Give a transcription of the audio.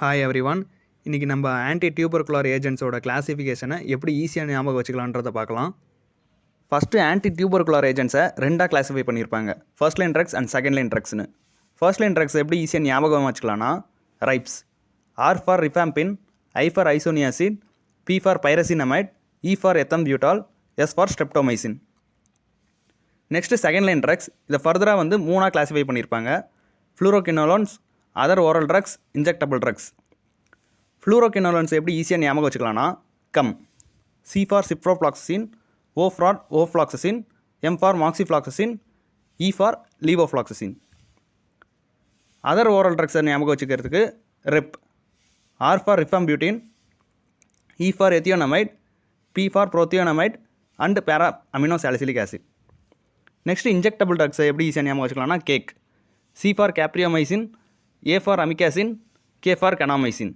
Hi everyone. இன்றைக்கி நம்ம anti tubercular ஏஜென்ட்ஸோட கிளாசிஃபிகேஷனை எப்படி ஈஸியாக ஞாபகம் வச்சுக்கலான்றதை பார்க்கலாம். ஃபஸ்ட்டு ஆன்டி டியூபர்குலர் ஏஜென்ட்ஸை ரெண்டாக கிளாஸிஃபை பண்ணியிருப்பாங்க, first line drugs and second line ட்ரக்ஸ்னு. ஃபர்ஸ்ட் லைன் ட்ரக்ஸ் எப்படி ஈஸியாக ஞாபகம் வச்சுக்கலாம்னா ripes, R for rifampicin, I for isoniazid, P for pyrazinamide, E for ethambutol, S for streptomycin. Next second line drugs, இதை ஃபர்தராக மூணாக கிளாஸிஃபை பண்ணியிருப்பாங்க, fluoroquinolones, other oral drugs, injectable drugs. Fluoroquinolones எப்படி ஈஸியாக ஞாபகம் வச்சுக்கலாம்னா come, C for ciprofloxacin, O for ofloxacin, M for moxifloxacin, E for levofloxacin. Other oral ட்ரக்ஸை ஞாபகம் வச்சுக்கிறதுக்கு rep, R for rifabutin, E for ethionamide, P for prothionamide and para amino salicylic acid. Next injectable ட்ரக்ஸை எப்படி ஈஸியாக ஞாபகம் வச்சுக்கலாம்னா cake, C for capreomycin, A for amikacin, K for கனாமைசின்.